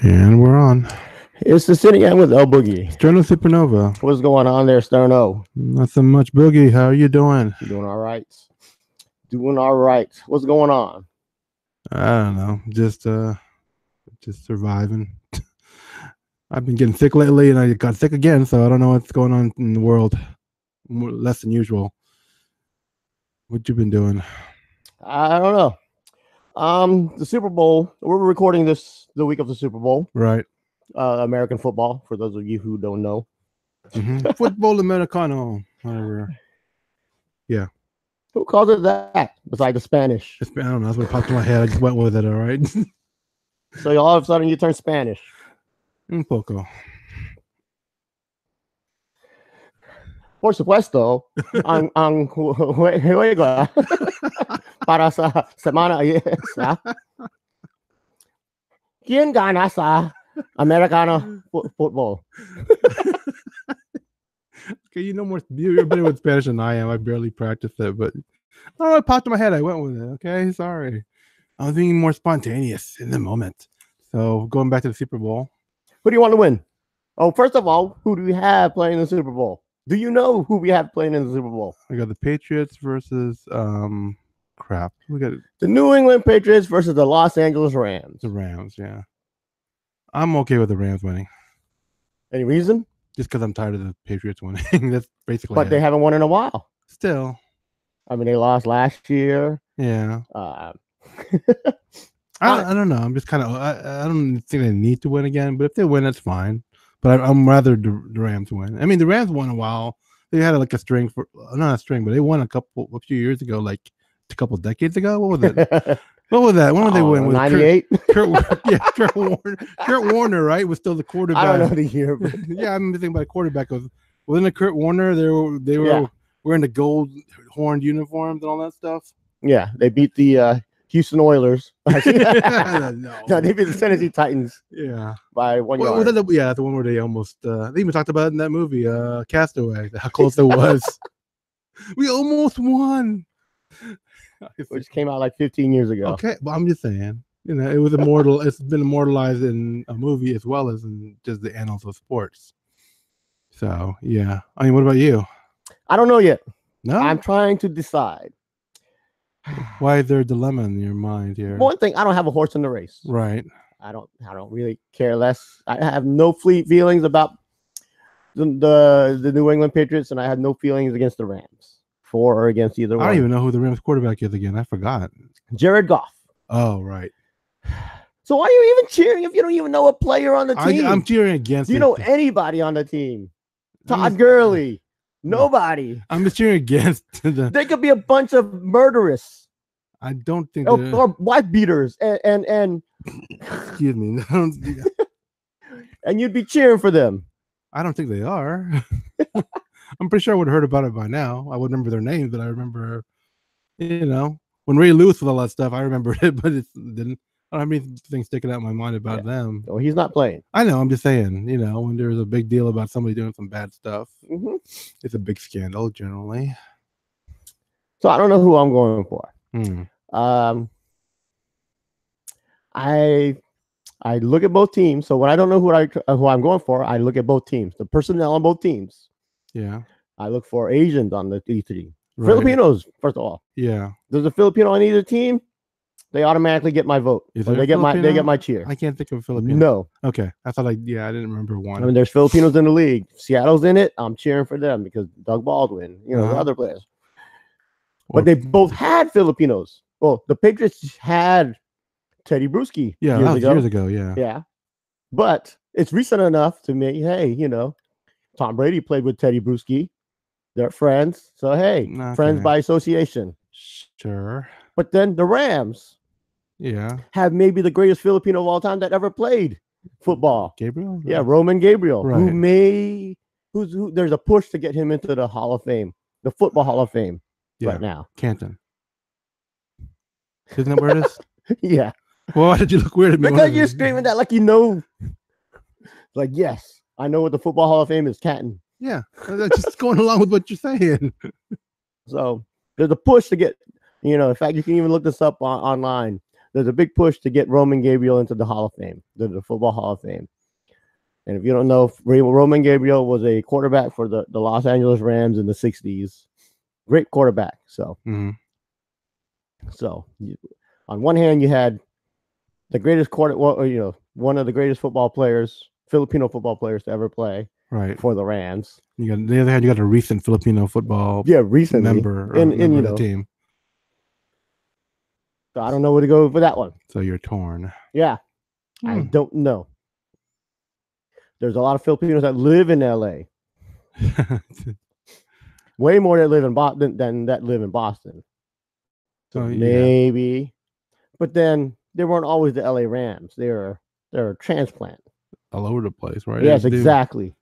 And we're on. It's the Sini-Gang with l-boogy. Sterno Supernova. What's going on there, Sterno? Nothing much, Boogie. How are you doing? Doing all right. Doing all right. What's going on? I don't know. Just surviving. I've been getting sick lately, and I got sick again, so I don't know what's going on in the world. Less than usual. What you been doing? I don't know. The Super Bowl. We're recording this the week of the Super Bowl. Right. American football, for those of you who don't know. Mm-hmm. Football Americano. Whatever. Yeah. Who calls it that besides the Spanish? I don't know. That's what popped in my head. I just went with it, all right? So all of a sudden you turn Spanish. Un poco. Por supuesto, ang juego para sa semana esa. ¿Quién gana sa Americano football? Okay, you know more. You're better with Spanish than I am. I barely practiced it, but I don't know. It popped in my head. I went with it. Okay, sorry. I was being more spontaneous in the moment. So going back to the Super Bowl. Who do you want to win? Oh, first of all, who do we have playing in the Super Bowl? Do you know who we have playing in the Super Bowl? We got the Patriots versus crap. We got the New England Patriots versus the Los Angeles Rams. The Rams, yeah. I'm okay with the Rams winning. Any reason? Just because I'm tired of the Patriots winning. That's basically But they haven't won in a while. Still. I mean, they lost last year. Yeah. I don't know. I'm just kind of. I don't think they need to win again. But if they win, that's fine. But I'm rather the Rams win. I mean, the Rams won a while. They had like a string for not a string, but they won a few years ago, like a couple decades ago. What was it? What was that? When did they win? 98. Kurt Warner. Kurt Warner, right? Was still the quarterback. I don't know the year, but yeah, I'm thinking about a quarterback. Wasn't it Kurt Warner? They were wearing the gold horned uniforms and all that stuff. Yeah, they beat the Houston Oilers. No, they beat the Tennessee Titans. Yeah, by 1 yard. The one where they almost. They even talked about it in that movie, Castaway. How close it was. We almost won. Which came out like 15 years ago. Okay, but I'm just saying, it was immortal. It's been immortalized in a movie as well as in just the annals of sports. So yeah, I mean, what about you? I don't know yet. No, I'm trying to decide. Why is there a dilemma in your mind here? One thing, I don't have a horse in the race. Right. I don't really care less. I have no feelings about the New England Patriots, and I have no feelings against the Rams. For or against either one. I don't even know who the Rams quarterback is again. I forgot. Jared Goff. Oh, right. So why are you even cheering if you don't even know a player on the team? I'm cheering against. Do you know anybody on the team? Todd Gurley. Nobody. I'm just cheering against. They could be a bunch of murderers. I don't think. Or wife beaters and excuse me. And you'd be cheering for them. I don't think they are. I'm pretty sure I would have heard about it by now. I would remember their names, but I remember, when Ray Lewis with all that stuff, I remembered it, but it didn't. I don't have anything sticking out in my mind about them. Oh, he's not playing. I know. I'm just saying, when there's a big deal about somebody doing some bad stuff, it's a big scandal generally. So I don't know who I'm going for. I look at both teams. So when I don't know who I'm going for, I look at both teams, the personnel on both teams. Yeah. I look for Asians on the team. Right. Filipinos, first of all. Yeah. There's a Filipino on either team, they automatically get my vote. They get my cheer. I can't think of a Filipino. No. Okay. I didn't remember one. I mean, there's Filipinos in the league. Seattle's in it. I'm cheering for them because Doug Baldwin, the other players. But they both had Filipinos. Well, the Patriots had Teddy Bruschi. Years ago. Yeah. Yeah. But it's recent enough to me. Hey, Tom Brady played with Teddy Bruschi. They're friends. So, hey, friends by association. Sure. But then the Rams have maybe the greatest Filipino of all time that ever played football. Gabriel? Yeah, Roman Gabriel. Right. Who there's a push to get him into the Hall of Fame, the Football Hall of Fame right now. Canton. Isn't that where it is? Yeah. Well, why did you look weird at me? Because you're screaming that like Like, yes, I know what the Football Hall of Fame is, Canton. Yeah, that's just going along with what you're saying. So there's a push to get, in fact, you can even look this up online. there's a big push to get Roman Gabriel into the Hall of Fame, the Football Hall of Fame. And if you don't know, Roman Gabriel was a quarterback for the Los Angeles Rams in the 60s. Great quarterback. So, on one hand, you had the greatest one of the greatest football players, Filipino football players to ever play, for the Rams. You got the other hand, you got a recent Filipino football recently member of the team. So I don't know where to go for that one. So you're torn. Yeah, I don't know. There's a lot of Filipinos that live in LA. Way more that live in Boston than that live in Boston. So maybe, but then they weren't always the LA Rams. They're a transplant all over the place, right? Yes, exactly.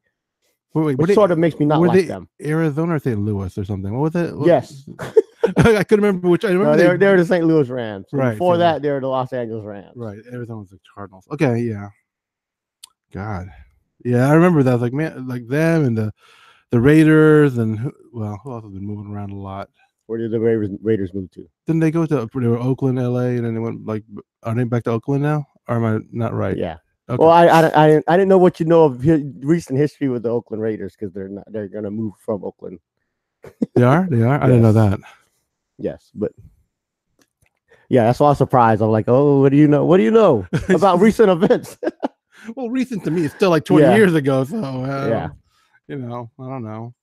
Which sort of makes me not like them. Arizona or St. Louis or something. What was it? Yes. I couldn't remember which. I remember they were the St. Louis Rams. Right. Before that, they were the Los Angeles Rams. Right. Arizona was the Cardinals. Okay. Yeah. God. Yeah, I remember that. Like, man, like them and the Raiders and who else has been moving around a lot? Where did the Raiders move to? Didn't they go to they were Oakland, LA, and then they went are they back to Oakland now? Or am I not right? Yeah. Okay. Well, I didn't know what you know of recent history with the Oakland Raiders because they're gonna move from Oakland. They are. Yes. I didn't know that. Yes, but yeah, that's why I was surprised. I'm like, oh, what do you know? What do you know about recent events? Well, recent to me is still like 20 years ago. So yeah, I don't know.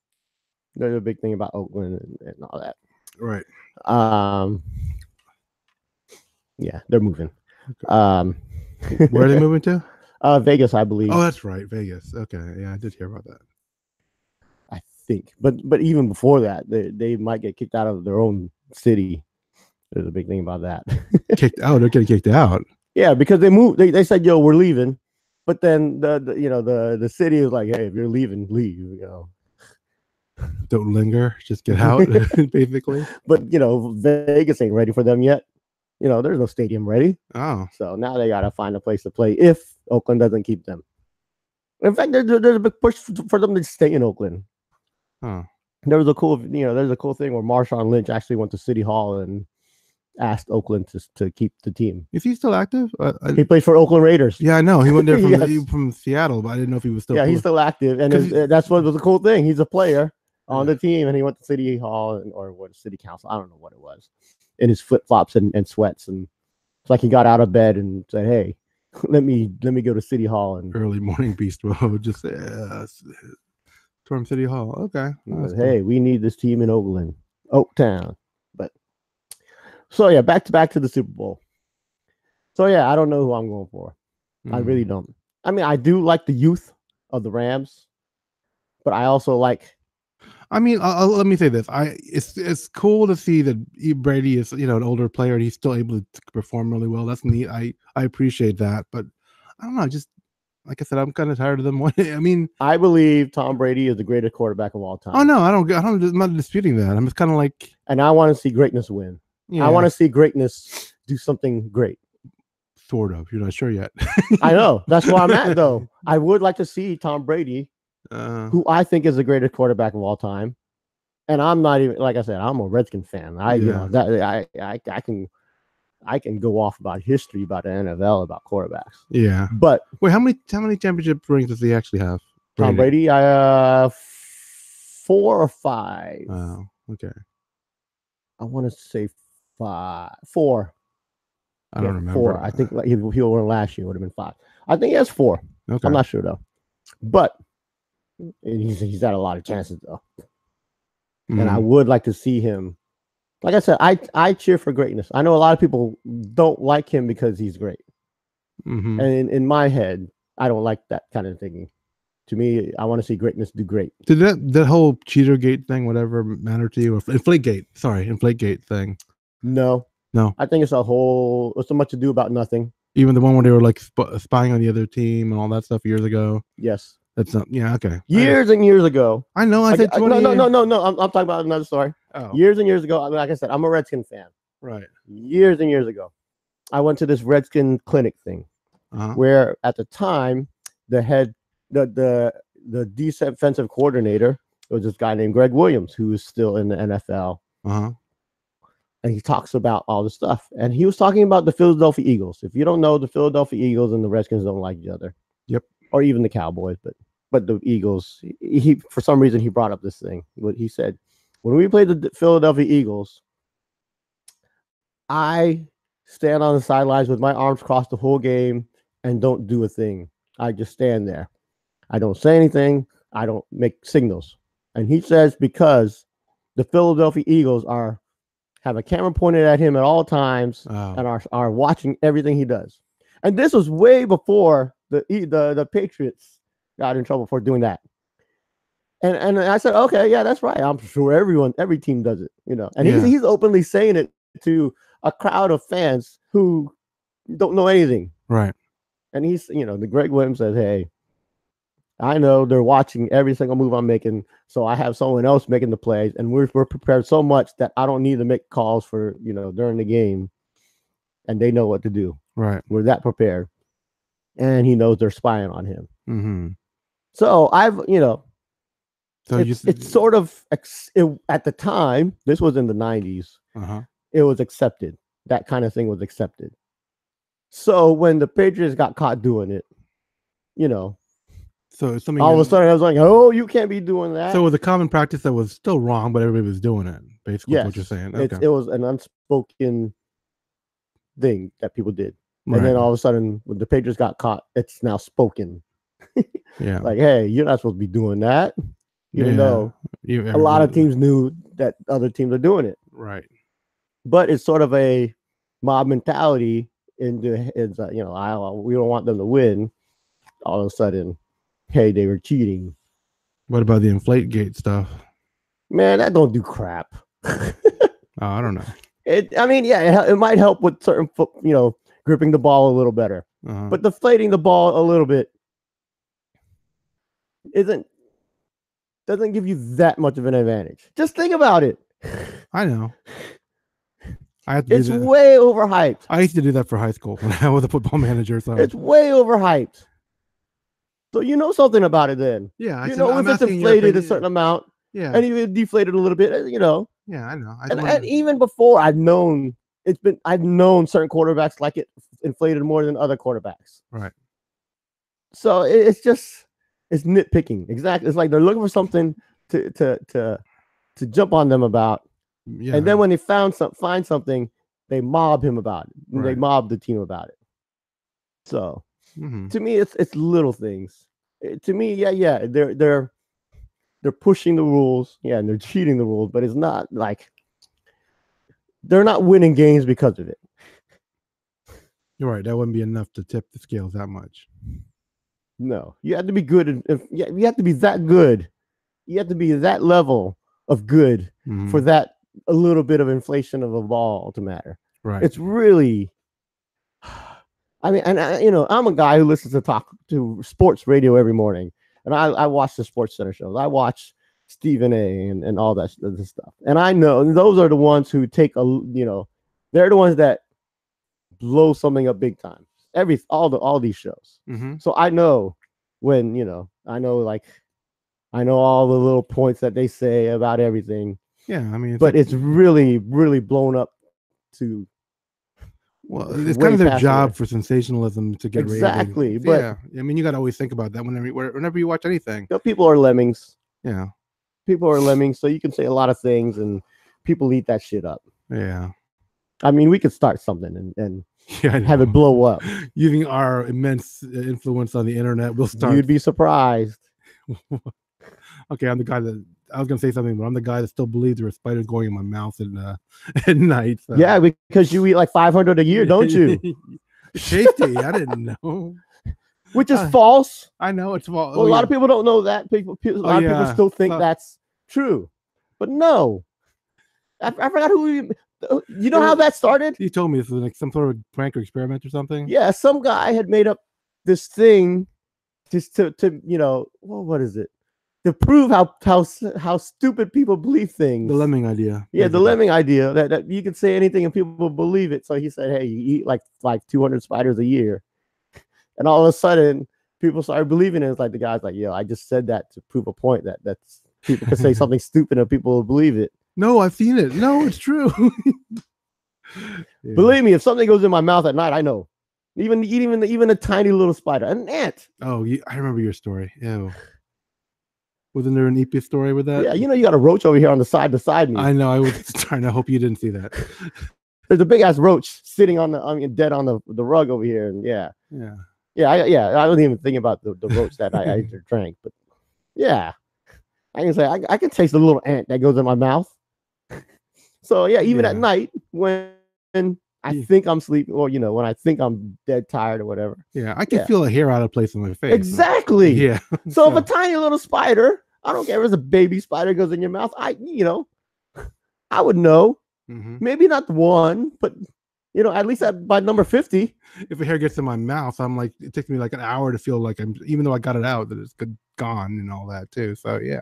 There's a big thing about Oakland and all that. Right. Yeah, they're moving. Okay. Where are they moving to? Vegas, I believe. Oh, that's right, Vegas. Okay, yeah, I did hear about that. I think, but even before that, they might get kicked out of their own city. There's a big thing about that. Kicked out? They're getting kicked out. Yeah, because they moved. They said, "Yo, we're leaving," but then the city is like, "Hey, if you're leaving, leave." Don't linger. Just get out, basically. But Vegas ain't ready for them yet. There's no stadium ready. Oh, so now they gotta find a place to play if Oakland doesn't keep them. In fact, there's a big push for them to stay in Oakland. Huh. There's a cool thing where Marshawn Lynch actually went to City Hall and asked Oakland to keep the team. Is he still active? He plays for Oakland Raiders. Yeah, I know. He went there from Seattle, but I didn't know if he was still. Yeah, he's still active, and that's what was a cool thing. He's a player on the team, and he went to City Hall or City Council. I don't know what it was. In his flip flops and sweats, and it's like he got out of bed and said, "Hey, let me go to City Hall." And early morning bistro, just Storm City Hall. Okay. Hey, we need this team in Oakland, Oaktown. But so yeah, back to the Super Bowl. So yeah, I don't know who I'm going for. I really don't. I mean, I do like the youth of the Rams, but I also like. I mean, let me say this. It's cool to see that Brady is an older player and he's still able to perform really well. That's neat. I appreciate that, but I don't know. Just like I said, I'm kind of tired of them. I mean, I believe Tom Brady is the greatest quarterback of all time. Oh no, I'm not disputing that. I'm just kind of like, and I want to see greatness win. Yeah. I want to see greatness do something great. Sort of. You're not sure yet. I know. That's where I'm at, though. I would like to see Tom Brady. Who I think is the greatest quarterback of all time, and I'm not even, like I said, I'm a Redskin fan. I can go off about history, about the NFL, about quarterbacks. Yeah, but wait, how many championship rings does he actually have? Tom Brady, 4 or 5. Oh, okay. I want to say 4. I don't remember. 4. I think he won last year. Would have been 5. I think he has 4. Okay. I'm not sure though, but. He's had a lot of chances though, and I would like to see him. Like I said, I cheer for greatness. I know a lot of people don't like him because he's great, and in my head, I don't like that kind of thinking. To me, I want to see greatness do great. Did that whole Cheatergate thing, whatever, matter to you? Or Inflategate thing? No. I think it's so much ado about nothing. Even the one where they were like spying on the other team and all that stuff years ago. Yes. That's not, yeah, okay. Years and years ago. I know. I said 20 No. I'm talking about another story. Oh. Years and years ago. I mean, like I said, I'm a Redskin fan. Right. Years and years ago, I went to this Redskin clinic thing, where at the time the defensive coordinator was this guy named Greg Williams, who is still in the NFL. and he talks about all the stuff. And he was talking about the Philadelphia Eagles. If you don't know, the Philadelphia Eagles and the Redskins don't like each other. Yep. Or even the Cowboys, but the Eagles, he for some reason he brought up this thing. What he said, when we played the Philadelphia Eagles, I stand on the sidelines with my arms crossed the whole game and don't do a thing. I just stand there. I don't say anything. I don't make signals. And he says because the Philadelphia Eagles have a camera pointed at him at all times and are watching everything he does. And this was way before the Patriots got in trouble for doing that. And I said, okay, yeah, that's right. I'm sure every team does it, you know. And he's openly saying it to a crowd of fans who don't know anything. Right. And he's, you know, the Greg Williams says, hey, I know they're watching every single move I'm making, so I have someone else making the plays, and we're prepared so much that I don't need to make calls for, you know, during the game, and they know what to do. Right. We're that prepared. And he knows they're spying on him. Mm-hmm. So I've, you know, so it's sort of, at the time, this was in the 90s, it was accepted. That kind of thing was accepted. So when the Patriots got caught doing it, you know, so something all of a sudden I was like, oh, you can't be doing that. So it was a common practice that was still wrong, but everybody was doing it. Basically, what you're saying. Okay. It was an unspoken thing that people did. Right. And then all of a sudden, when the Patriots got caught, it's now spoken. Yeah. Like, hey, you're not supposed to be doing that. Even though a lot of teams knew that other teams are doing it. Right. But it's sort of a mob mentality it's you know, we don't want them to win. All of a sudden, hey, they were cheating. What about the Inflategate stuff? Man, that don't do crap. I don't know. It might help with certain, you know, gripping the ball a little better. But deflating the ball a little bit doesn't give you that much of an advantage. Just think about it. I know. It's way overhyped. I used to do that for high school when I was a football manager. So it's way overhyped. So you know something about it then. Yeah. You know, if it's inflated a certain amount, and even deflated a little bit, you know. Yeah, I know. And even before I've known certain quarterbacks like it inflated more than other quarterbacks. Right. So it's nitpicking. Exactly. It's like they're looking for something to jump on them about. Yeah. And then when they find something, they mob him about it. Right. They mob the team about it. So to me, it's little things. To me, they're pushing the rules, and they're cheating the rules, but it's not like they're not winning games because of it. You're right. That wouldn't be enough to tip the scales that much. No, you have to be good. You have to be that good. You have to be that level of good for that a little bit of inflation of a ball to matter. Right. It's really. I mean, and you know, I'm a guy who listens to sports radio every morning, and I watch the Sports Center shows. I watch Stephen A. and all that stuff, and I know those are the ones who take they're the ones that blow something up big time. All these shows. So I know when I know all the little points that they say about everything. Yeah, I mean, it's really, really blown up to. Well, it's kind of their job for sensationalism to get exactly. Ratings. But yeah, I mean, you got to always think about that whenever you watch anything. People are lemmings. Yeah, people are lemmings, so you can say a lot of things, and people eat that shit up. Yeah, I mean, we could start something and have it blow up. Using our immense influence on the internet, we'll start. You'd be surprised. Okay, I'm the guy that I was gonna say something, but I'm the guy that still believes there are spiders going in my mouth at night. So. Yeah, because you eat like 500 a year, don't you? Safety, I didn't know. Which is false. I know it's false. Well, a lot of people don't know that. A lot of people still think that's true, but no. I forgot who you know how that started. You told me this was like some sort of prank or experiment or something. Yeah, some guy had made up this thing just to what is it? To prove how stupid people believe things. The lemming idea. Yeah, the lemming idea that you can say anything and people believe it. So he said, hey, you eat like 200 spiders a year. And all of a sudden, people started believing it. It's like the guy's like, yo, I just said that to prove a point that's people can say something stupid and people will believe it. No, I've seen it. No, it's true. Yeah. Believe me, if something goes in my mouth at night, I know. Even a tiny little spider, an ant. Oh, I remember your story. Ew. Wasn't there an EP story with that? Yeah, you got a roach over here on the side beside me. I know. I was trying to hope you didn't see that. There's a big ass roach sitting dead on the rug over here, and yeah. I wasn't even thinking about the roach that I drank, but yeah, I can say I can taste the little ant that goes in my mouth. So yeah, even at night when I think I'm sleeping, or when I think I'm dead tired or whatever. Yeah, I can feel a hair out of place on my face. Exactly. Yeah. So if a tiny little spider, I don't care if it's a baby spider goes in your mouth, I would know. Mm-hmm. Maybe not one, but at least by number 50. If a hair gets in my mouth, I'm like, it takes me like an hour to feel like even though I got it out, that it's gone and all that too. So yeah,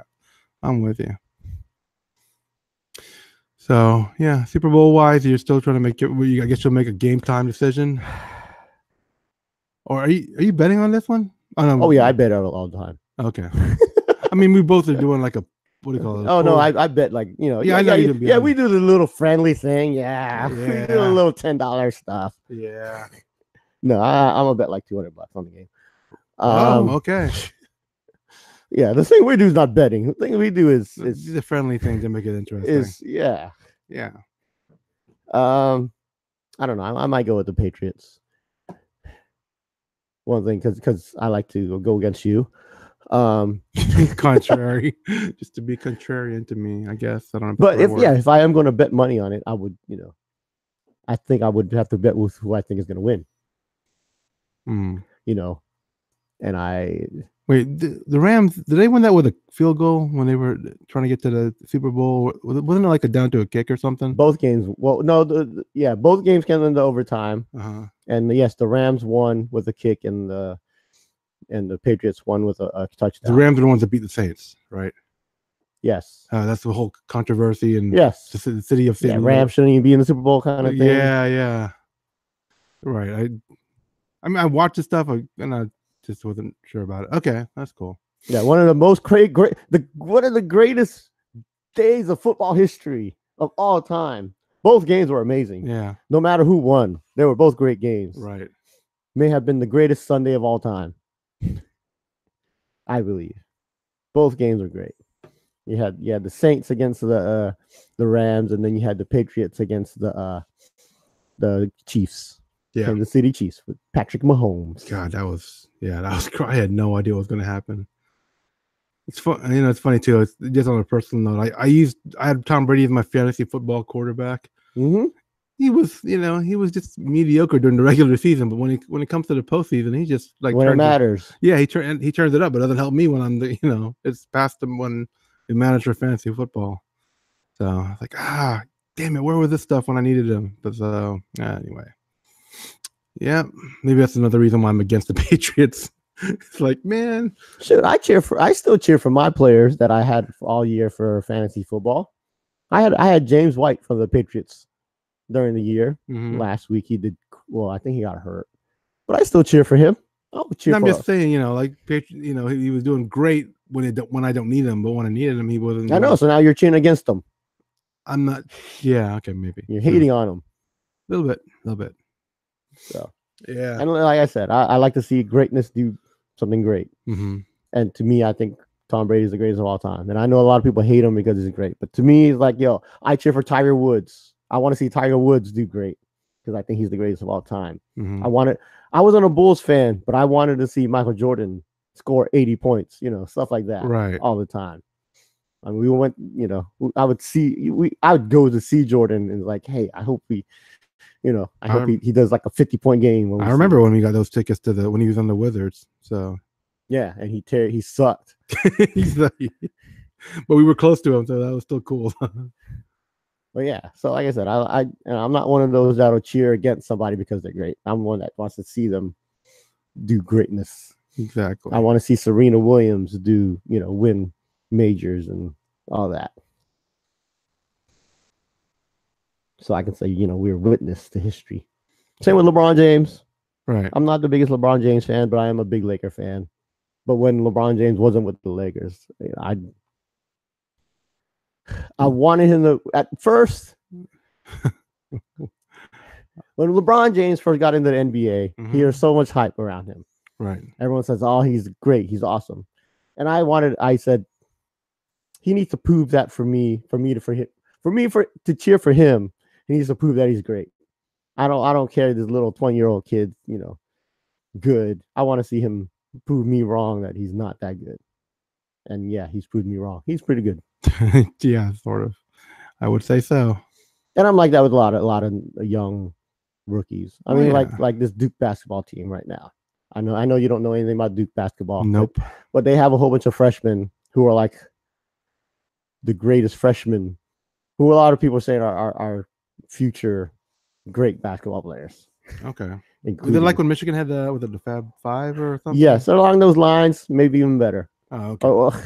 I'm with you. So yeah, Super Bowl wise, you're still trying to make I guess you'll make a game time decision. Or are you betting on this one? Oh yeah, I bet all the time. Okay. I mean, we both are doing like a, what do you call it? Oh no, I bet like Yeah, I know you can be. We do the little friendly thing. Yeah. We do the little $10 stuff. Yeah. No, I'm gonna bet like $200 on the game. Okay. Yeah, the thing we do is not betting. The thing we do is the friendly thing to make it interesting. Yeah. I don't know. I might go with the Patriots. One thing, because I like to go against you. Contrary, just to be contrarian to me, I guess. I don't know. But if I am going to bet money on it, I would, I think I would have to bet with who I think is going to win. And I wait. The Rams, did they win that with a field goal when they were trying to get to the Super Bowl? Wasn't it like down to a kick or something? Both games. Well, no, both games came into overtime. And yes, the Rams won with a kick, and the Patriots won with a touchdown. The Rams are the ones that beat the Saints, right? Yes. That's the whole controversy, and yes, the city of St. Louis. Rams shouldn't even be in the Super Bowl kind of thing. Yeah. Right. I mean, I watched the stuff, and I just wasn't sure about it. Okay, that's cool. Yeah, one of the most one of the greatest days of football history of all time. Both games were amazing. Yeah. No matter who won, they were both great games. Right. May have been the greatest Sunday of all time. I believe. Both games were great. You had the Saints against the Rams, and then you had the Patriots against the Chiefs. Yeah. Kansas City Chiefs with Patrick Mahomes. God, that was I had no idea what was going to happen. It's fun, it's funny too. It's just on a personal note. I had Tom Brady as my fantasy football quarterback. Mm-hmm. He was just mediocre during the regular season, but when it comes to the postseason, he just like when it matters. He turns it up, but it doesn't help me when I'm it's past him when he managed for fantasy football. So I was like, damn it, where was this stuff when I needed him? But anyway, yeah, maybe that's another reason why I'm against the Patriots. It's like, man, shoot, I still cheer for my players that I had all year for fantasy football. I had James White from the Patriots during the year. Mm-hmm. Last week he did well. I think he got hurt, but I still cheer for him. I'm just saying, he was doing great when I don't need him, but when I needed him, he wasn't. I know. So now you're cheering against him. I'm not. Yeah. Okay. Maybe you're hating on him. A little bit. So yeah. And like I said, I like to see greatness do something great. Mm-hmm. And to me, I think Tom Brady is the greatest of all time. And I know a lot of people hate him because he's great, but to me, it's like, I cheer for Tiger Woods. I want to see Tiger Woods do great because I think he's the greatest of all time. Mm-hmm. I wasn't a Bulls fan, but I wanted to see Michael Jordan score 80 points, stuff like that, right, all the time. I mean, we went, I would go to see Jordan and like, hey, I hope I hope he does like a 50-point game. I remember when we got those tickets when he was on the Wizards. So yeah, and he sucked. But we were close to him, so that was still cool. But yeah, so like I said, I'm not one of those that'll cheer against somebody because they're great. I'm one that wants to see them do greatness. Exactly. I want to see Serena Williams win majors and all that. So I can say, we're witness to history. Same with LeBron James. Right. I'm not the biggest LeBron James fan, but I am a big Laker fan. But when LeBron James wasn't with the Lakers, I wanted him to, at first, When LeBron James first got into the NBA, he hears so much hype around him. Right. Everyone says, "Oh, he's great. He's awesome." And I said, he needs to prove that for me to cheer for him. He needs to prove that he's great. I don't care this little 20-year-old kid, good. I want to see him prove me wrong that he's not that good. And yeah, he's proved me wrong. He's pretty good. Yeah, sort of. I would say so. And I'm like that with a lot of young rookies. I mean, like this Duke basketball team right now. I know you don't know anything about Duke basketball. Nope. But they have a whole bunch of freshmen who are like the greatest freshmen, who a lot of people say are future great basketball players. Okay. Is it like when Michigan had the Fab Five or something? Yes, along those lines, maybe even better. Oh, okay.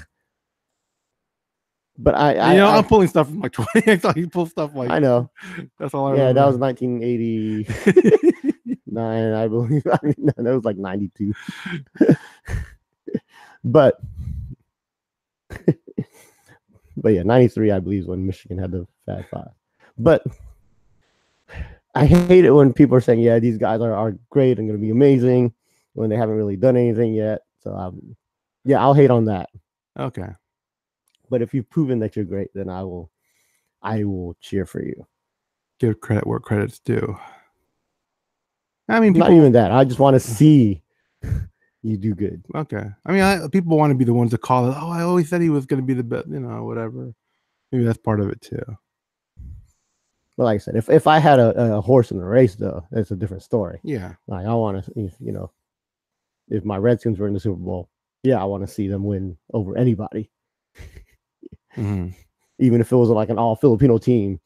But I'm pulling stuff from like 20. I thought you pulled stuff like. I know. That's all I remember. That was 1989, I believe. I mean, no, that was like 92. But yeah, 93, I believe, is when Michigan had the Fab Five. But I hate it when people are saying, yeah, these guys are great and going to be amazing when they haven't really done anything yet. So, yeah, I'll hate on that. Okay. But if you've proven that you're great, then I will cheer for you. Give credit where credit's due. I mean, not even that. I just want to see you do good. Okay. I mean, people want to be the ones to call it. Oh, I always said he was going to be the best, whatever. Maybe that's part of it too. But like I said, if I had a horse in the race, though, that's a different story. Yeah. Like I want to, if my Redskins were in the Super Bowl, yeah, I want to see them win over anybody. Mm-hmm. Even if it was like an all Filipino team.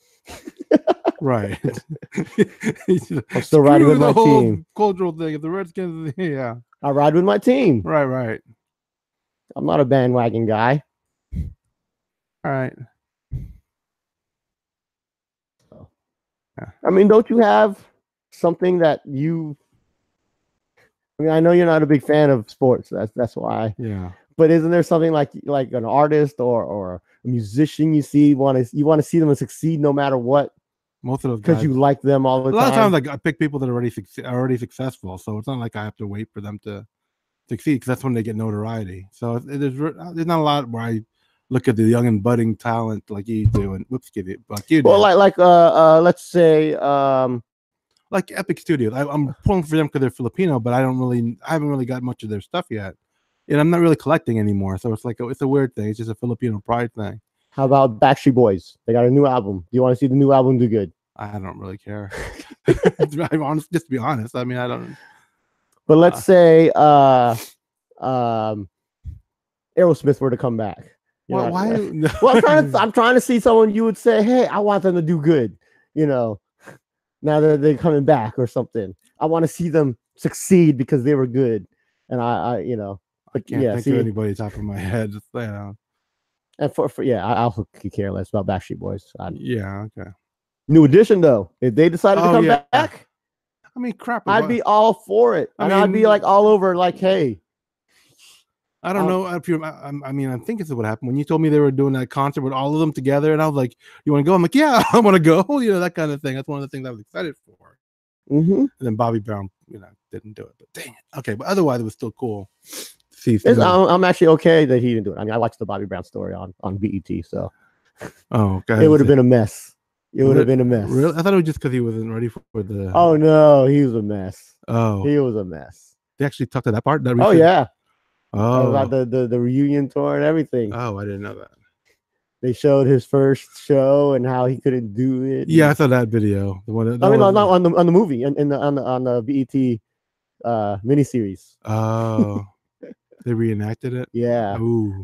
Right. I'm still riding with my team. Cultural thing. If the Redskins, yeah. I ride with my team. Right. I'm not a bandwagon guy. All right. So, yeah. I mean, don't you have something that you? I mean, I know you're not a big fan of sports. That's why. Yeah. But isn't there something like an artist or a musician you want to see them succeed no matter what? Most of those because you like them all the time. A lot of times, like I pick people that are already successful, so it's not like I have to wait for them to succeed because that's when they get notoriety. So there's not a lot where I look at the young and budding talent like you do, and give it. Like you do. Well, let's say like Epic Studios. I'm pulling for them because they're Filipino, but I haven't really got much of their stuff yet. And I'm not really collecting anymore, so it's a weird thing. It's just a Filipino pride thing. How about Backstreet Boys? They got a new album. Do you want to see the new album do good? I don't really care. Just to be honest. I mean, I don't. But let's say Aerosmith were to come back. Why? Well, I'm trying to see someone you would say, hey, I want them to do good. Now that they're coming back or something. I want to see them succeed because they were good. And I can't think of anybody top of my head. Just, And I'll care less about Backstreet Boys. Yeah, okay. New Edition though, if they decided to come back, I mean, crap. I'd be all for it. I'd be like all over, like, hey. I don't know if you. I mean, I think this is what happened when you told me they were doing that concert with all of them together, and I was like, "You want to go?" I'm like, "Yeah, I want to go." That kind of thing. That's one of the things I was excited for. Mm-hmm. And then Bobby Brown, didn't do it. But dang it. Okay, but otherwise, it was still cool. I'm actually okay that he didn't do it. I mean, I watched the Bobby Brown story on BET, so okay, it would have been a mess. It would have been a mess. Really? I thought it was just because he wasn't ready for the. Oh no, he was a mess. Oh, he was a mess. They actually talked to that part. Oh yeah. Oh, about the reunion tour and everything. Oh, I didn't know that. They showed his first show and how he couldn't do it. Yeah, I saw that video. The one. Not on the movie on the BET miniseries. Oh, they reenacted it. Yeah. Ooh.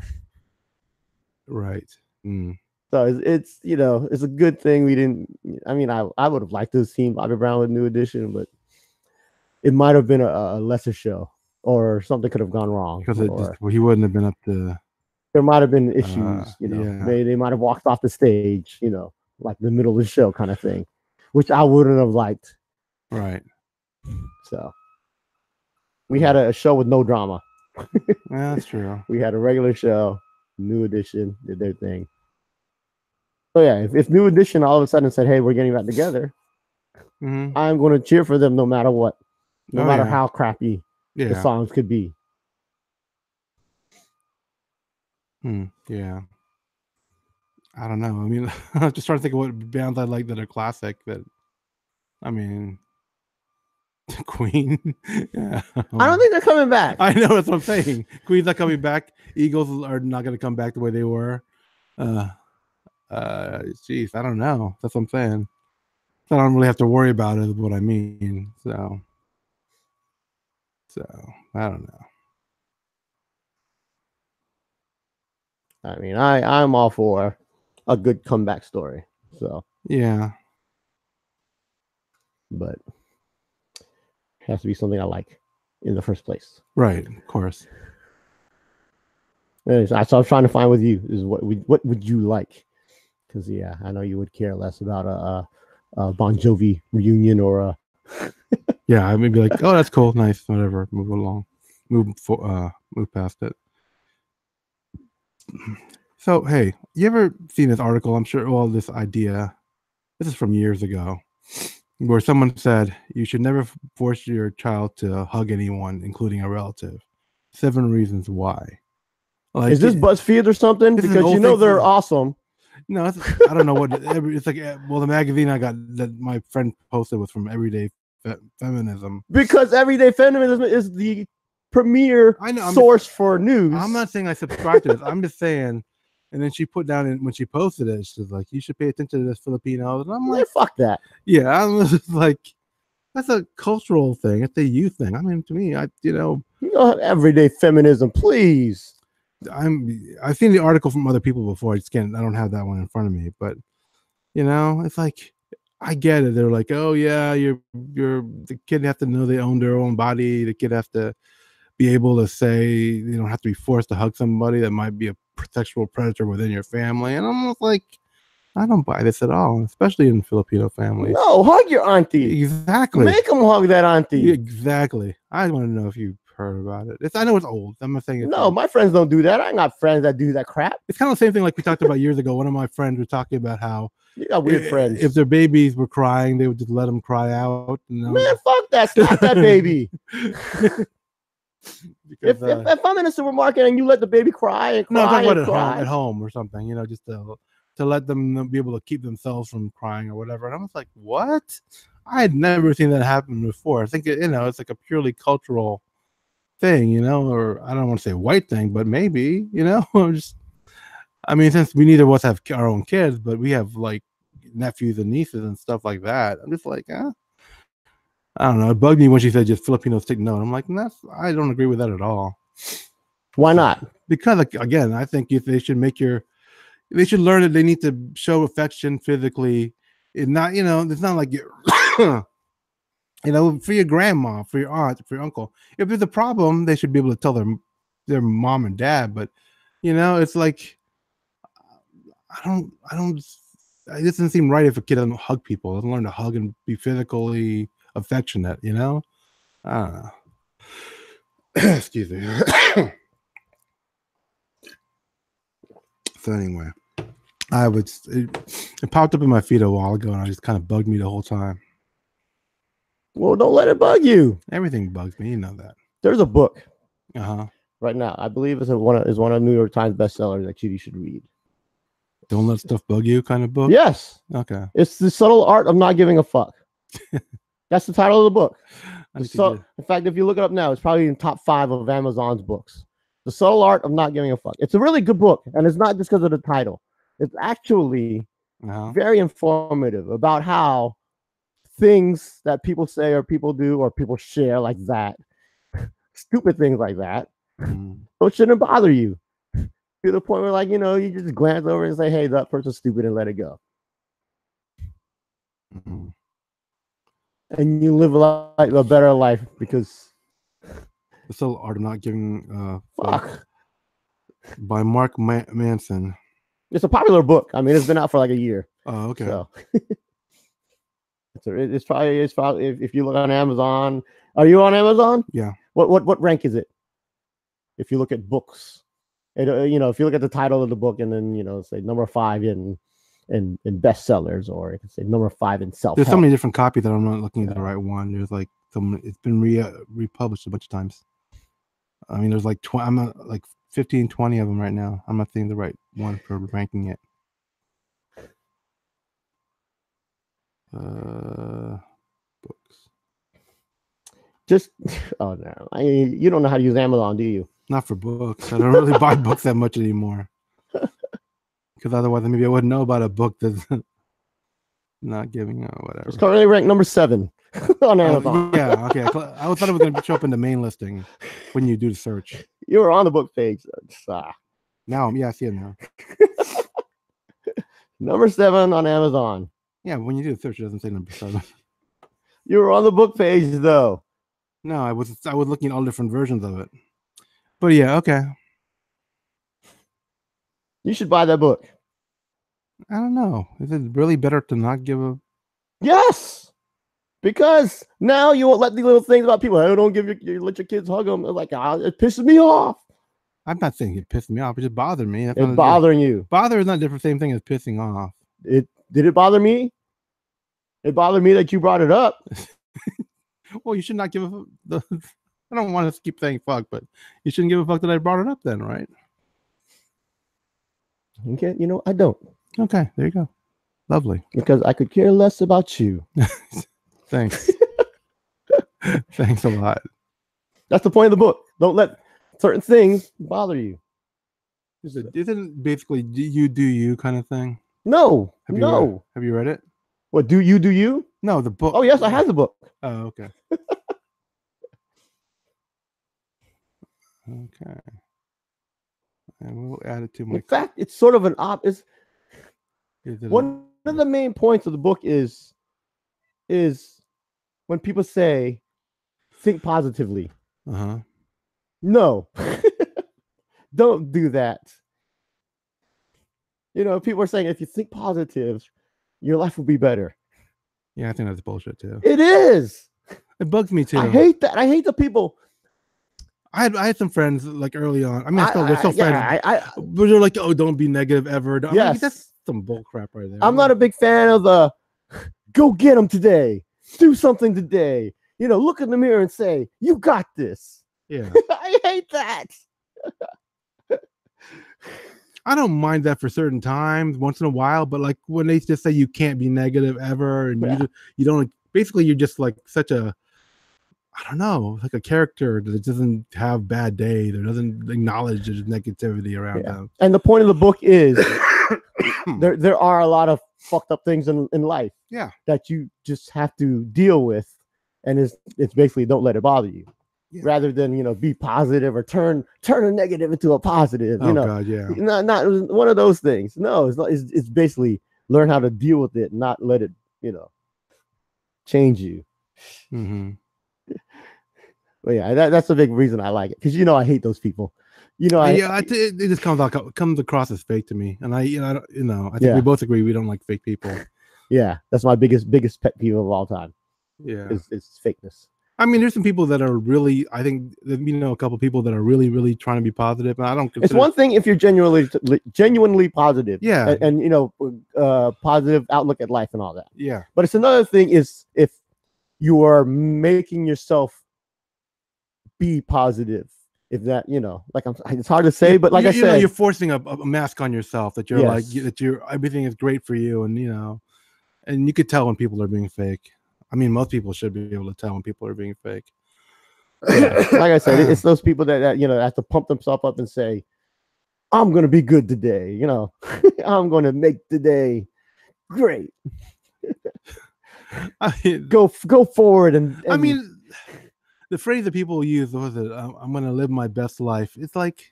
Right. Mm. So it's it's a good thing we didn't. I mean, I would have liked to have seen Bobby Brown with New Edition, but it might have been a lesser show, or something could have gone wrong because he wouldn't have been up to. There might have been issues, Yeah. They might have walked off the stage, like the middle of the show kind of thing, which I wouldn't have liked. Right. So we had a show with no drama. Yeah, that's true. We had a regular show. New Edition did their thing. So yeah, if New Edition all of a sudden said, "Hey, we're getting back together," I'm going to cheer for them no matter what, no matter how crappy the songs could be. Yeah. I don't know. I mean, I'm just trying to think of what bands I like that are classic. That, I mean, Queen. Yeah. I don't think they're coming back. I know, that's what I'm saying. Queen's not coming back. Eagles are not going to come back the way they were. Jeez, I don't know. That's what I'm saying. So I don't really have to worry about it. Is what I mean. So I don't know. I mean, I'm all for a good comeback story. So yeah, but it has to be something I like in the first place. Right, of course. So I was trying to find with you is what would you like? Because I know you would care less about a Bon Jovi reunion or a. Yeah, I may be like, oh, that's cool, nice, whatever. Move along, move past it. So, hey, you ever seen this article? I'm sure. Well, this idea. This is from years ago, where someone said you should never force your child to hug anyone, including a relative. 7 reasons why. Like, is this BuzzFeed or something? Because you know they're awesome. No, I don't know what it's like. Well, the magazine I got that my friend posted was from Everyday Feminism. Because Everyday Feminism is the premier source for news. I'm not saying I subscribe to this. I'm just saying. And then she put down when she posted it, she was like, "You should pay attention to this Filipinos." And I'm like, "Fuck that." Yeah, I'm just like, that's a cultural thing. It's a youth thing. I mean, to me, Everyday Feminism, please. I've seen the article from other people before. I don't have that one in front of me, but it's like, I get it. They're like, oh yeah, the kid have to know they own their own body. The kid have to be able to say they don't have to be forced to hug somebody that might be a sexual predator within your family. And I'm almost like, I don't buy this at all, especially in Filipino families. No, hug your auntie. Exactly. Make them hug that auntie. Exactly. I want to know if you heard about it. I know it's old. I'm not saying it's no, my friends don't do that. I got friends that do that crap. It's kind of the same thing like we talked about years ago. One of my friends was talking about how you got weird friends. If their babies were crying, they would just let them cry out. Man, fuck that. Stop that baby. Because, if I'm in a supermarket and you let the baby cry and cry, I'm talking about at home or something, just to let them be able to keep themselves from crying or whatever. And I was like, what? I had never seen that happen before. I think it's like a purely cultural thing, or I don't want to say white thing, but maybe, I mean, since we neither of us have our own kids, but we have like nephews and nieces and stuff like that. I'm just like, I don't know. It bugged me when she said just Filipinos take note. I'm like, I don't agree with that at all. Why not? Because again, I think if they should they should learn that they need to show affection physically. It's not, it's not like for your grandma, for your aunt, for your uncle. If there's a problem, they should be able to tell their mom and dad. But it's like, it doesn't seem right if a kid doesn't hug people, doesn't learn to hug and be physically affectionate, I don't know. Excuse me. So anyway, it popped up in my feed a while ago and it just kind of bugged me the whole time. Well, don't let it bug you. Everything bugs me, you know that. There's a book right now. I believe it's one of New York Times bestsellers that you should read. Don't let stuff bug you kind of book? Yes. Okay. It's The Subtle Art of Not Giving a Fuck. That's the title of the book. In fact, if you look it up now, it's probably in top 5 of Amazon's books. The Subtle Art of Not Giving a Fuck. It's a really good book, and it's not just because of the title. It's actually very informative about how things that people say or people do or people share like that, stupid things like that, so it shouldn't bother you. To the point where, you just glance over and say, hey, that person's stupid, and let it go. And you live a better life because The Subtle Art of Not Giving Fuck by Mark Manson. It's a popular book. I mean, it's been out for like a year. Oh, okay. So it's probably if you look on Amazon. Are you on Amazon? Yeah. What rank is it? If you look at books, if you look at the title of the book and then say number 5 in in bestsellers, or I could say number 5 in self. There's so many different copies that I'm not looking at the right one. There's like it's been republished a bunch of times. I mean, there's like 20. I'm not like 15, 20 of them right now. I'm not thinking the right one for ranking it. Books. Just oh no, you don't know how to use Amazon, do you? Not for books. I don't really buy books that much anymore. Because otherwise, maybe I wouldn't know about a book that's not giving out whatever. It's currently ranked number 7 on Amazon. Yeah, okay. I thought it was going to show up in the main listing when you do the search. You were on the book page. Now, yeah, I see it now. Number 7 on Amazon. Yeah, when you do the search, it doesn't say number 7. You were on the book page, though. No, I was looking at all different versions of it. But yeah, okay. You should buy that book. I don't know. Is it really better to not give a... Yes! Because now you won't let the little things about people. Oh, don't let your kids hug them. Like, it pisses me off. I'm not saying it pissed me off. It just bothered me. It's bothering you. Bother is not the same thing as pissing off. Did it bother me? It bothered me that you brought it up. Well, you should not give I don't want to keep saying fuck, but you shouldn't give a fuck that I brought it up then, right? Okay, I don't. Okay, there you go. Lovely. Because I could care less about you. Thanks. Thanks a lot. That's the point of the book. Don't let certain things bother you. Isn't it basically you do you kind of thing? No. Have you read it? What, do you? No, the book. Oh, yes, I have the book. Oh, okay. Okay. And we'll add it to my... In fact, it's sort of an one of the main points of the book is when people say, think positively. Uh-huh. No. Don't do that. People are saying if you think positive, your life will be better. Yeah, I think that's bullshit too. It is. It bugs me too. I hate that. I hate the people. I had some friends like early on. I mean, we're still friends. But they're like, oh, don't be negative ever. Yes. Like, that's some bull crap right there. I'm not a big fan of the go get them today. Do something today. Look in the mirror and say, you got this. Yeah. I hate that. I don't mind that for certain times, once in a while, but like when they just say you can't be negative ever, and you don't, basically you're just like such a, I don't know, like a character that doesn't have bad days or doesn't acknowledge there's negativity around them. And the point of the book is there are a lot of fucked up things in life. Yeah. That you just have to deal with, and it's basically don't let it bother you. Yeah. Rather than be positive or turn a negative into a positive. God, yeah. Not one of those things. No, it's basically learn how to deal with it, and not let it change you. Mm-hmm. But yeah, that's a big reason I like it, because I hate those people. It just comes across as fake to me, and I think we both agree we don't like fake people. Yeah, that's my biggest pet peeve of all time. Yeah, is fakeness. I mean, there's some people that are really, I think, a couple of people that are really, really trying to be positive. And I don't consider... It's one thing if you're genuinely positive. Yeah. And positive outlook at life and all that. Yeah. But it's another thing is if you are making yourself be positive. If that, it's hard to say, but like I said, you're forcing a mask on yourself that you're everything is great for you. And, and you could tell when people are being fake. I mean, most people should be able to tell when people are being fake. Yeah. Like I said, it's those people that have to pump themselves up and say, I'm going to be good today. I'm going to make today great. I mean, go forward. And I mean, the phrase that people use, was it? I'm going to live my best life. It's like,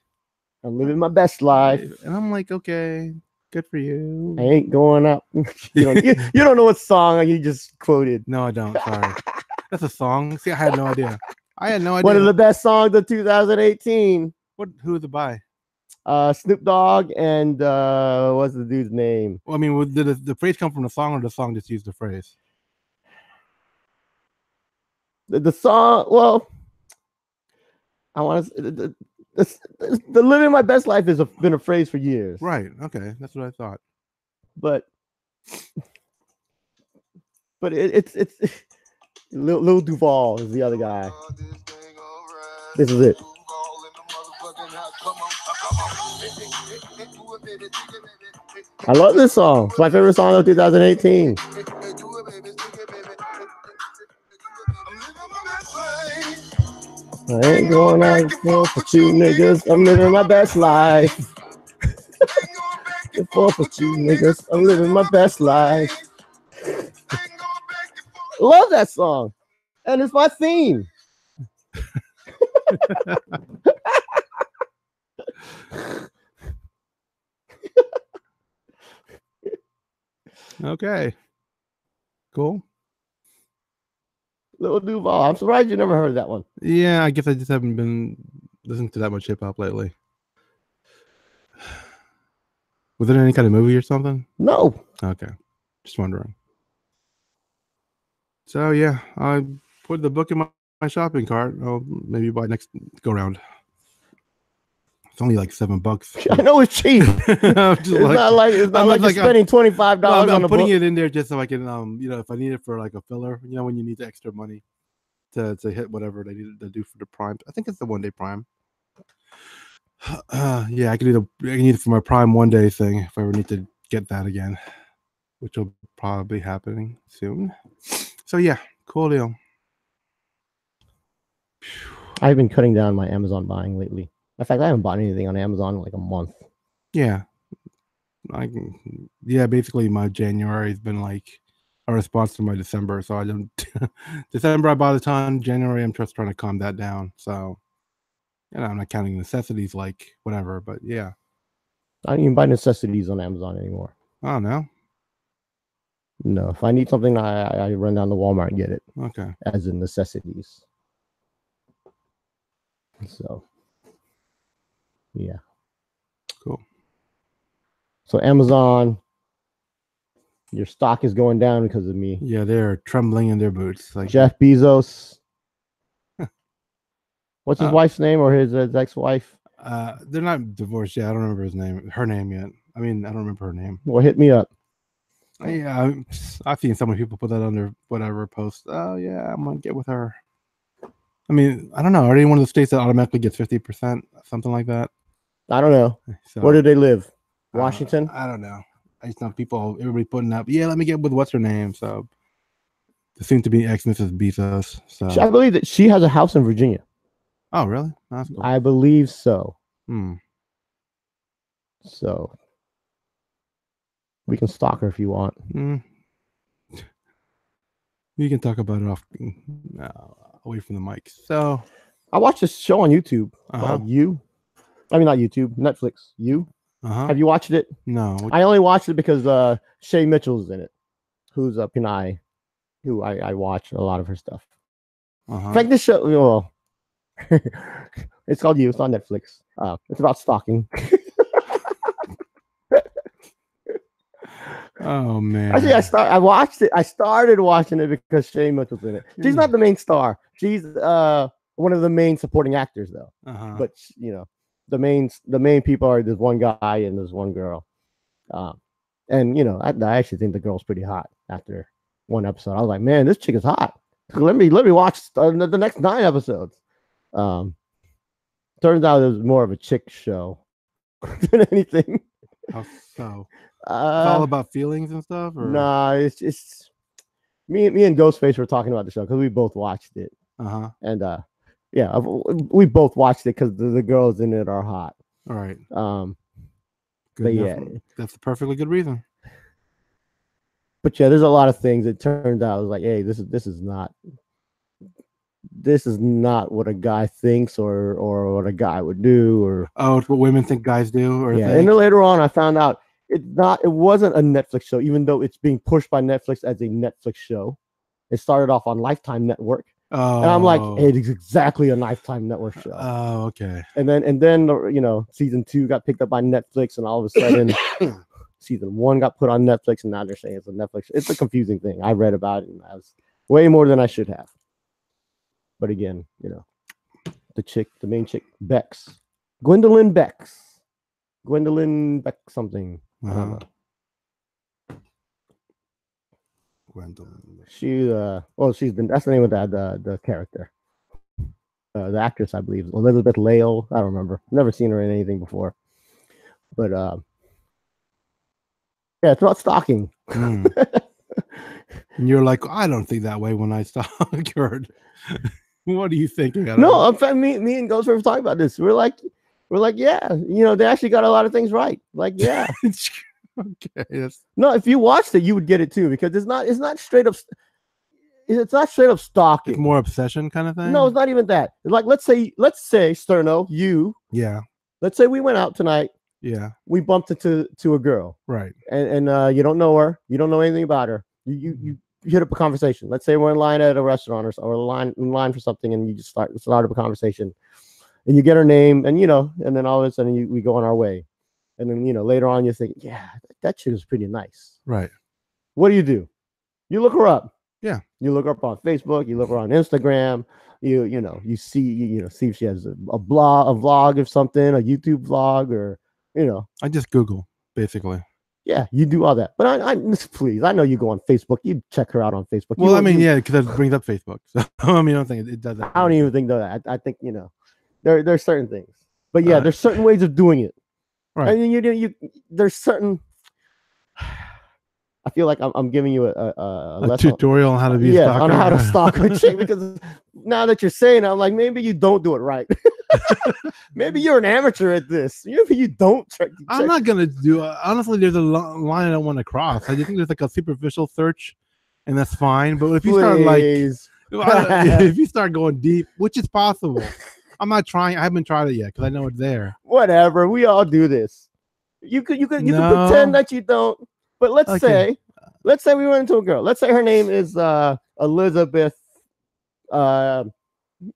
I'm living my best life. And I'm like, okay, good for you. I ain't going up. You don't know what song you just quoted. No, I don't. Sorry. That's a song. See, I had no idea. One of the best songs of 2018. Who is it by? Snoop Dogg and what's the dude's name? Well, I mean, did the phrase come from the song, or the song just used the phrase? The song. Well, I want to. The living my best life has been a phrase for years. Right. Okay. That's what I thought. But But it's Lil Duval is the other guy. This is it. I love this song. It's my favorite song of 2018. I ain't going out for you niggas. I'm living my best life. For you niggas, I'm living my best life. Love that song. And it's my theme. Okay. Cool. Lil Duval. I'm surprised you never heard that one. Yeah, I guess I just haven't been listening to that much hip hop lately. Was it any kind of movie or something? No. Okay. Just wondering. So yeah, I put the book in my shopping cart. I'll maybe buy next go round. It's only like $7. I know it's cheap. It's not like you're spending $25 on I'm a putting book. it in there just so I can if I need it for like a filler, when you need the extra money to hit whatever they need to do for the Prime. I think it's the 1-day Prime. Yeah, I can need it for my Prime 1-day thing if I ever need to get that again, which will probably be happening soon. So yeah, cool deal. I've been cutting down my Amazon buying lately. In fact, I haven't bought anything on Amazon in like a month. Yeah. Basically my January has been like a response to my December. So I don't December I bought a ton. January I'm just trying to calm that down. So I'm not counting necessities like whatever, but yeah. I don't even buy necessities on Amazon anymore. Oh no. No, if I need something, I run down to Walmart and get it. Okay. As in necessities. So yeah. Cool. So Amazon, your stock is going down because of me. Yeah, they're trembling in their boots. Like Jeff Bezos. What's his wife's name or his ex-wife? They're not divorced yet. I don't remember her name yet. I mean, I don't remember her name. Well, hit me up. Yeah, I've seen so many people put that on their whatever post. Oh yeah, I'm gonna get with her. I mean, I don't know. Are they one of the states that automatically gets 50%, something like that? I don't know. So, where do they live? Washington? I don't know. I just know everybody putting up. Yeah, let me get with what's her name. So, there seems to be ex-Mrs. Bezos. So I believe that she has a house in Virginia. Oh, really? That's cool. I believe so. Hmm. So we can stalk her if you want. You can talk about it off away from the mic. So I watched this show on YouTube called You. I mean, not YouTube, Netflix. You. Have you watched it? No. I only watched it because Shay Mitchell's in it, who's a Pinay, who I watch a lot of her stuff. In fact, this show, well, it's called You. It's on Netflix. It's about stalking. Oh man! Actually, I watched it. I started watching it because Shay Mitchell's in it. She's not the main star. She's one of the main supporting actors, though. But the main people are this one guy and this one girl. And I actually think the girl's pretty hot after one episode. I was like, man, this chick is hot. Let me watch the next 9 episodes. Turns out it was more of a chick show than anything. How so? It's all about feelings and stuff? Or? Nah, it's me and Ghostface were talking about the show because we both watched it. And yeah, we both watched it because the girls in it are hot. All right. But yeah, that's a perfectly good reason. But yeah, there's a lot of things. It turns out I was like, hey, this is not what a guy thinks or what a guy would do or it's what women think guys do. Or yeah, and then later on I found out it wasn't a Netflix show, even though it's being pushed by Netflix as a Netflix show. It started off on Lifetime Network. And I'm like, hey, it's exactly a Lifetime Network show. Oh, okay. And then season 2 got picked up by Netflix, and all of a sudden season 1 got put on Netflix, and now they're saying it's a Netflix. It's a confusing thing. I read about it, and I was way more than I should have. But again, the main chick, Bex. Gwendolyn Beck something. I don't know. Gwendolyn. She she's been, that's the name of the character. The actress, I believe, Elizabeth Lale. I don't remember. Never seen her in anything before. But yeah, it's about stalking. And you're like, I don't think that way when I stalk her. What are you thinking? No, in fact, me and Ghost were talking about this. We're like, yeah, they actually got a lot of things right. Like, yeah. Okay. Yes. No, if you watched it, you would get it too, because it's not straight up. It's not straight up stalking. It's more obsession kind of thing. No, it's not even that. It's like, let's say Sterno, you. Yeah. Let's say we went out tonight. Yeah. We bumped into a girl. Right. And you don't know her. You don't know anything about her. You hit up a conversation. Let's say we're in line at a restaurant or in line for something, and you just start up a conversation, and you get her name, and and then all of a sudden we go on our way, and then later on you think, yeah, that chick is pretty nice. Right. What do? You look her up. Yeah. You look her up on Facebook. You look her on Instagram. You see see if she has a vlog or something, a YouTube vlog, or I just Google basically. Yeah, you do all that. But I please, I know you go on Facebook. You check her out on Facebook. Well, yeah, because it brings up Facebook. So I mean, I don't think it does that. I don't even think that. I think there's certain things, but yeah, there's certain ways of doing it. Right. And you there's certain. I feel like I'm giving you a tutorial on how to be a stalker. On how to stalk a chick, because now that you're saying it, I'm like, maybe you don't do it right. Maybe you're an amateur at this. Maybe you don't check. I'm not gonna do it. Honestly, there's a line I don't want to cross. I just think there's like a superficial search, and that's fine. But if you start if you start going deep, which is possible, I'm not trying. I haven't tried it yet because I know it's there. Whatever. We all do this. You could pretend that you don't. But let's say we run into a girl. Let's say her name is Elizabeth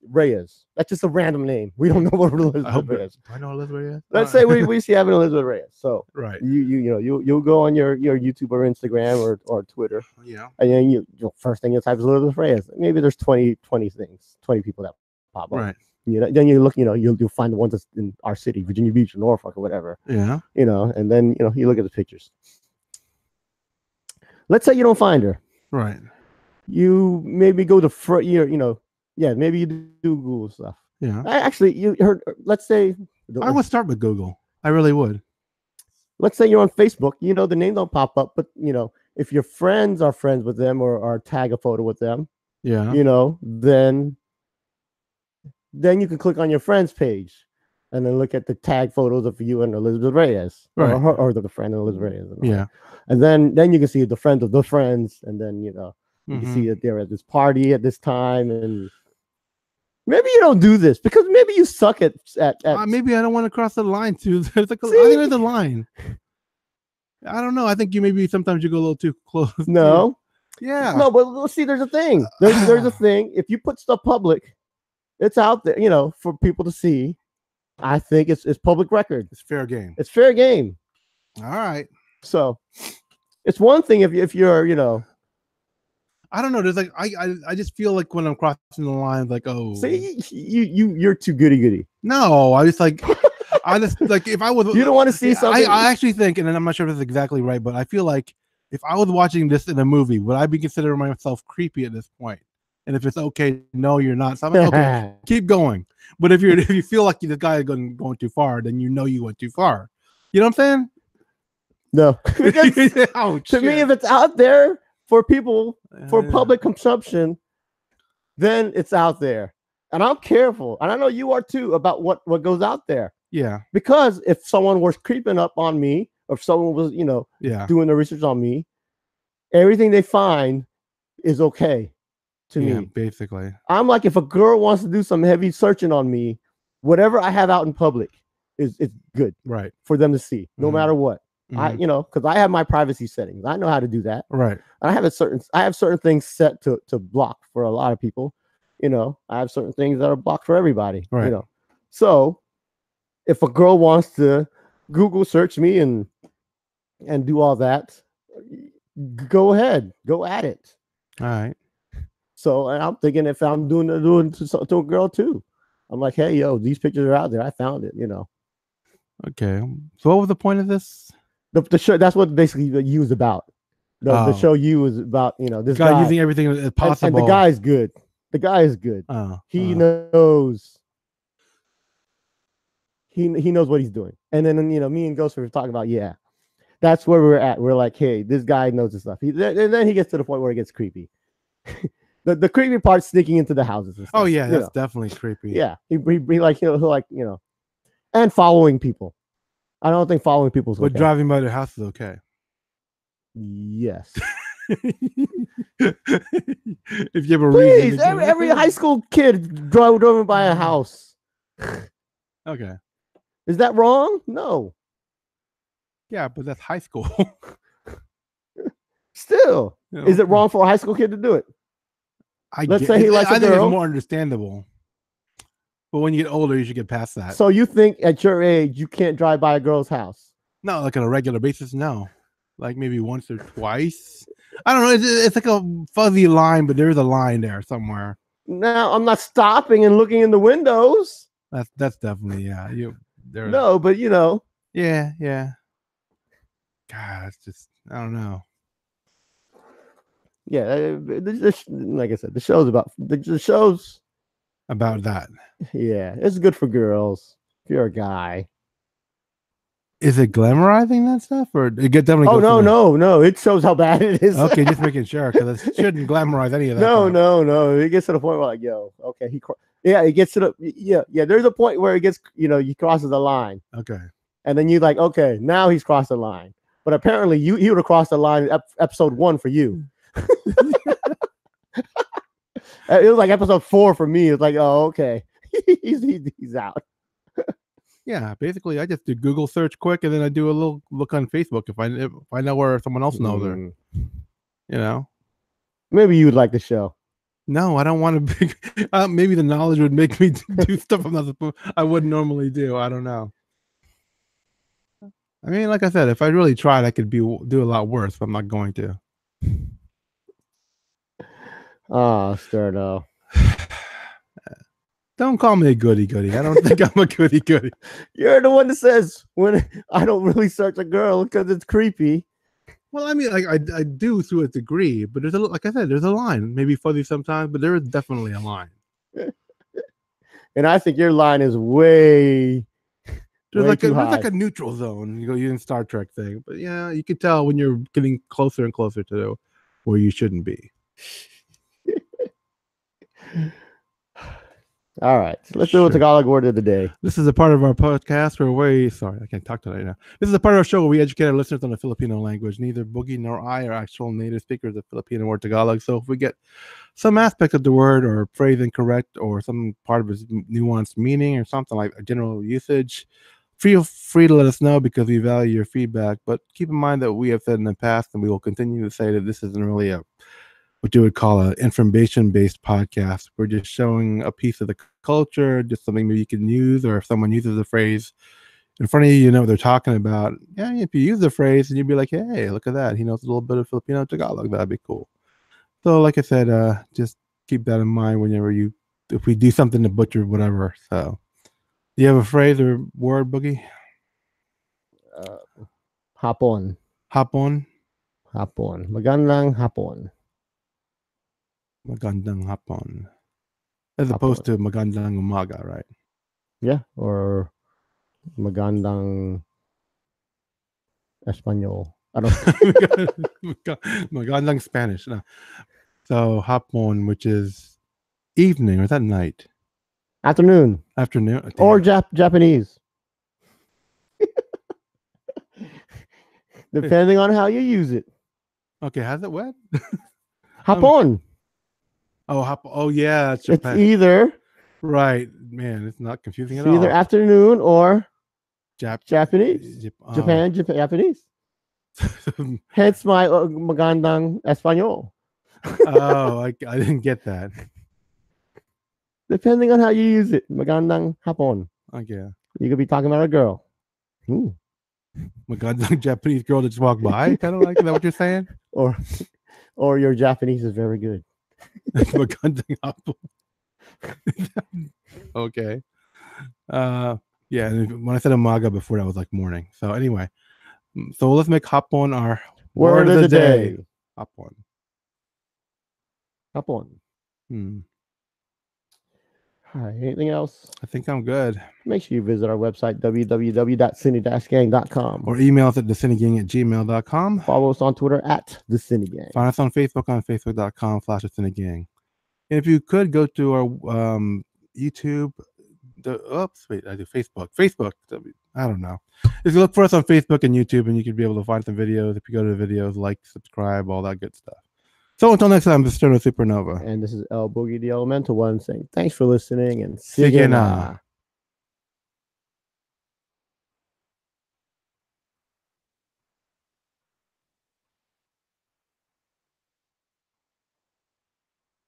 Reyes. That's just a random name. We don't know what Elizabeth is. I know Elizabeth Reyes. Let's say we see having Elizabeth Reyes. So right, you'll go on your YouTube or Instagram or Twitter. Yeah, and then you first thing you type is Elizabeth Reyes. Maybe there's 20 people that pop up. Right. Then you look. You'll find the ones that's in our city, Virginia Beach or Norfolk or whatever. Yeah. And then you look at the pictures. Let's say you don't find her. Right. You maybe go to maybe you do Google stuff. Yeah. Let's say I would start with Google. I really would. Let's say you're on Facebook. The name don't pop up, but if your friends are friends with them or tag a photo with them, yeah, then you can click on your friends page and then look at the tag photos of you and Elizabeth Reyes, right, or the friend of Elizabeth Reyes. Yeah. And then you can see the friends of the friends, and then you can see that they're at this party at this time, and maybe you don't do this because maybe you suck at maybe I don't want to cross the line too. There's I think there's a line. I don't know. I think sometimes you go a little too close. No. Yeah. No, but let's see. There's a thing. There's a thing. If you put stuff public, it's out there, for people to see. I think it's public record. It's fair game. It's fair game. All right. So it's one thing if you're, I don't know. There's like I just feel like when I'm crossing the line, like, oh, see, you're too goody. No, I just like I just like if I was you don't want to see something. I actually think, and I'm not sure if that's exactly right, but I feel like if I was watching this in a movie, would I be considering myself creepy at this point? And if it's okay, no, you're not. So I'm like, okay, keep going. But if you feel like this guy is going too far, then you went too far. You know what I'm saying? No. To me, if it's out there for people, for public consumption, then it's out there. And I'm careful. And I know you are too about what goes out there. Yeah. Because if someone was creeping up on me, or if someone was, doing the research on me, everything they find is okay to me. Basically. I'm like, if a girl wants to do some heavy searching on me, whatever I have out in public is good. Right. For them to see, no matter what. Because I have my privacy settings. I know how to do that. Right. And I have certain things set to block for a lot of people. I have certain things that are blocked for everybody. Right. So if a girl wants to Google search me and do all that, go ahead, go at it. All right. So, and I'm thinking if I'm doing to a girl too, I'm like, hey, yo, these pictures are out there. I found it. Okay. So what was the point of this? The show, that's what basically the U is about. The show You is about, you know, this guy guy using everything as possible. And the guy's good. The guy is good. He knows. He knows what he's doing. And then, you know, me and Ghost were talking about, yeah, that's where we're at. We're like, hey, this guy knows his stuff. And then he gets to the point where it gets creepy. the creepy part sneaking into the houses. And stuff, oh yeah, that's definitely creepy. Yeah, he like, he'll like, you know, and following people. I don't think following people's but okay. driving by their house is okay. Yes. If you have a Please, reason, every high school kid drove by a house. Okay. Is that wrong? No. Yeah, but that's high school. Still, you know, is it wrong for a high school kid to do it? Let's say he likes a I think girl. it's more understandable. But when you get older, you should get past that. So you think at your age you can't drive by a girl's house? No, like on a regular basis, no. Like maybe once or twice. I don't know. It's like a fuzzy line, but there's a line there somewhere. Now I'm not stopping and looking in the windows. That's definitely No, but you know. Yeah. God, it's just I don't know. Yeah, like I said, the show's about the show's about that. Yeah, it's good for girls. If you're a guy. Is it glamorizing that stuff, or it definitely? Oh no! It shows how bad it is. Okay, just making sure because it shouldn't glamorize any of that. No. It gets to the point where like, yo, okay, it gets to the yeah. There's a point where it gets, you know, he crosses the line. Okay, and then you like, okay, now he's crossed the line. But apparently, he would have crossed the line in episode 1 for you. It was like episode 4 for me. It's like, oh, okay, he's out. Yeah, basically, I just do Google search quick, and then I do a little look on Facebook if I know where someone else knows her. You know, maybe you would like the show. No, I don't want to. Maybe the knowledge would make me do stuff I wouldn't normally do. I don't know. I mean, like I said, if I really tried, I could do a lot worse. But I'm not going to. Oh, Sterno. Don't call me a goody. I don't think I'm a goody. You're the one that says when I don't really search a girl because it's creepy. Well, I mean, like I do to a degree, but there's like I said, there's a line. Maybe fuzzy sometimes, but there is definitely a line. And I think your line is way. There's like a neutral zone. You go using Star Trek thing, but yeah, you can tell when you're getting closer and closer to where you shouldn't be. All right, let's do a Tagalog word of the day. This is a part of our podcast where sorry, I can't talk tonight now. This is a part of our show where we educate our listeners on the Filipino language. Neither Boogie nor I are actual native speakers of Filipino or Tagalog. So if we get some aspect of the word or phrase incorrect or some part of its nuanced meaning or something like a general usage, feel free to let us know because we value your feedback. But keep in mind that we have said in the past, and we will continue to say that this isn't really what you would call an information-based podcast. We're just showing a piece of the culture, just something maybe you can use, or if someone uses a phrase in front of you, you know what they're talking about. Yeah, if you use the phrase and you'd be like, hey, look at that. He knows a little bit of Filipino Tagalog. That'd be cool. So like I said, just keep that in mind whenever if we do something to butcher whatever. So do you have a phrase or word, Boogie? Hapon. Hapon? Hapon. Magandang hapon. Magandang hapon. As opposed to magandang umaga, right? Yeah, or magandang Espanol. I don't magandang Spanish. No. So hapon, which is evening, or is that night? Afternoon. Afternoon. Or Japanese. Depending on how you use it. Okay, how's it what? Hapon. Oh yeah, it's either right, man. It's not confusing at all. Either afternoon or Japanese. Japanese. Hence my magandang Espanol. I didn't get that. Depending on how you use it, magandang hapon. Okay. You could be talking about a girl. Ooh. Magandang Japanese girl that just walked by. Kind of like is that what you're saying? Or your Japanese is very good. Magandang hapon. Okay. Yeah. And when I said umaga before, that was like morning. So anyway, so let's make hapon our word of the day. Hop on. Hop on. Hmm. All right. Anything else? I think I'm good. Make sure you visit our website, www.cine-gang.com. Or email us at thecine-gang@gmail.com. Follow us on Twitter at The Sini-Gang. Find us on Facebook on facebook.com/thecine-gang. And if you could go to our YouTube, wait, I do Facebook. I don't know. If you look for us on Facebook and YouTube, and you could be able to find some videos. If you go to the videos, like, subscribe, all that good stuff. So until next time, this is Sterno Supernova. And this is l-boogy, the Elemental One, saying thanks for listening and Sigena.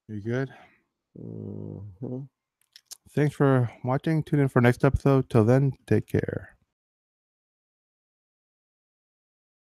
You good? Mm-hmm. Thanks for watching. Tune in for next episode. Till then, take care.